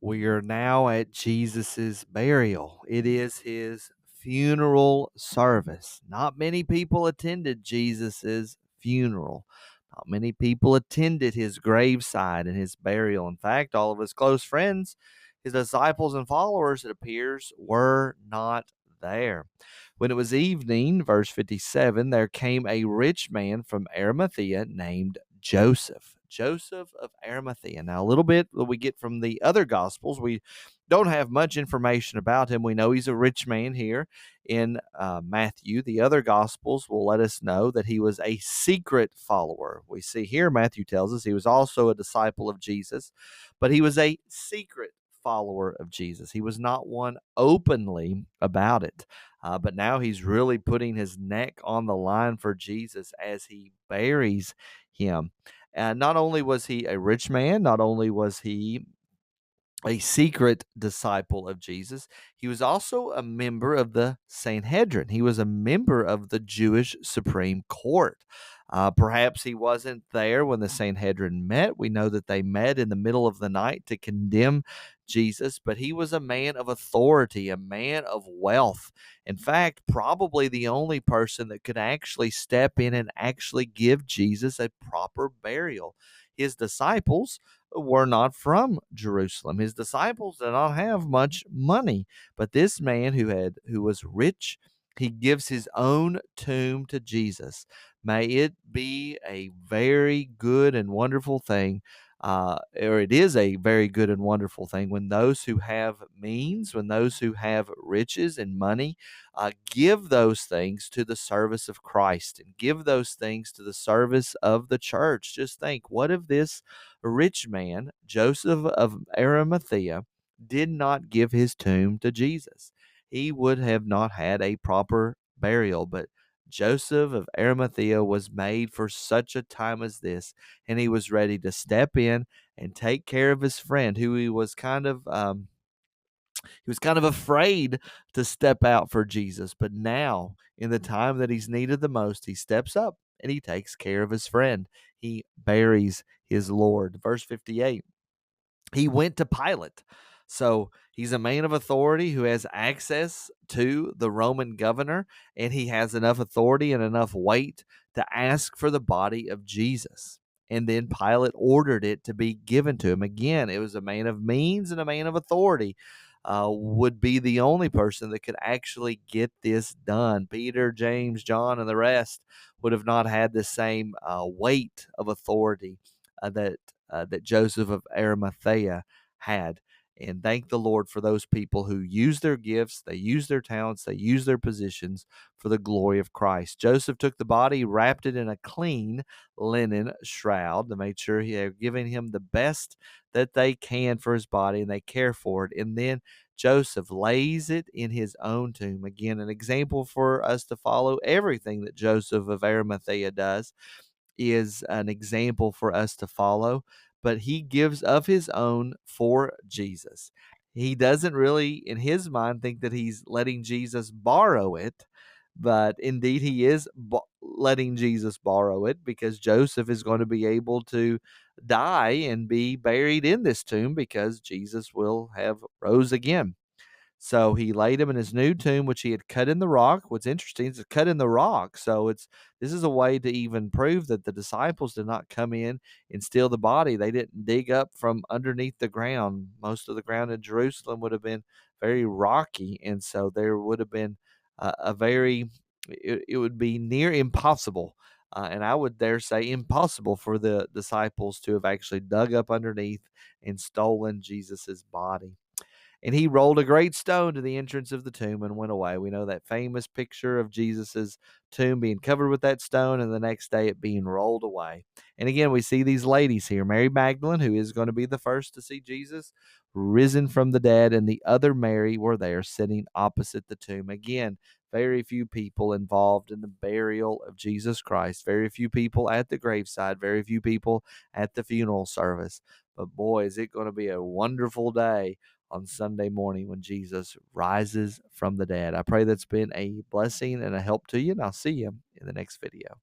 We are now at Jesus's burial. It is his funeral service. Not many people attended Jesus's funeral. Not many people attended his graveside and his burial. In fact, all of his close friends, his disciples and followers, it appears, were not there. When it was evening, verse 57, there came a rich man from Arimathea named Joseph. Joseph of Arimathea. Now, a little bit that we get from the other gospels, we don't have much information about him. We know he's a rich man here in Matthew. The other gospels will let us know that he was a secret follower. We see here, Matthew tells us he was also a disciple of Jesus, but he was a secret follower of Jesus. He was not one openly about it. But now he's really putting his neck on the line for Jesus as he buries him. And not only was he a rich man, not only was he a secret disciple of Jesus, he was also a member of the Sanhedrin. He was a member of the Jewish Supreme Court. Perhaps he wasn't there when the Sanhedrin met. We know that they met in the middle of the night to condemn Jesus, but he was a man of authority, a man of wealth. In fact, probably the only person that could actually step in and actually give Jesus a proper burial. His disciples were not from Jerusalem. His disciples did not have much money, but this man who was rich, he gives his own tomb to Jesus. May it be a very good and wonderful thing, or it is a very good and wonderful thing when those who have means, when those who have riches and money, give those things to the service of Christ and give those things to the service of the church. Just think, what if this rich man, Joseph of Arimathea, did not give his tomb to Jesus? He would have not had a proper burial, but Joseph of Arimathea was made for such a time as this, and he was ready to step in and take care of his friend, who he was kind of afraid to step out for Jesus. But now, in the time that he's needed the most, he steps up and he takes care of his friend. He buries his Lord. Verse 58, he went to Pilate. So he's a man of authority who has access to the Roman governor, and he has enough authority and enough weight to ask for the body of Jesus. And then Pilate ordered it to be given to him. Again, it was a man of means and a man of authority. Would be the only person that could actually get this done. Peter, James, John, and the rest would have not had the same weight of authority that Joseph of Arimathea had. And thank the Lord for those people who use their gifts, they use their talents, they use their positions for the glory of Christ. Joseph took the body, wrapped it in a clean linen shroud to make sure they're giving him the best that they can for his body, and they care for it. And then Joseph lays it in his own tomb. Again, an example for us to follow. Everything that Joseph of Arimathea does is an example for us to follow, but he gives of his own for Jesus. He doesn't really, in his mind, think that he's letting Jesus borrow it, but indeed he is letting Jesus borrow it, because Joseph is going to be able to die and be buried in this tomb because Jesus will have rose again. So he laid him in his new tomb, which he had cut in the rock. What's interesting is it's cut in the rock. So this is a way to even prove that the disciples did not come in and steal the body. They didn't dig up from underneath the ground. Most of the ground in Jerusalem would have been very rocky, and so there would have been it would be near impossible. And I would dare say impossible for the disciples to have actually dug up underneath and stolen Jesus's body. And he rolled a great stone to the entrance of the tomb and went away. We know that famous picture of Jesus's tomb being covered with that stone, and the next day it being rolled away. And again, we see these ladies here, Mary Magdalene, who is going to be the first to see Jesus risen from the dead, and the other Mary were there sitting opposite the tomb. Again, very few people involved in the burial of Jesus Christ, very few people at the graveside, very few people at the funeral service. But boy, is it going to be a wonderful day on Sunday morning when Jesus rises from the dead. I pray that's been a blessing and a help to you, and I'll see you in the next video.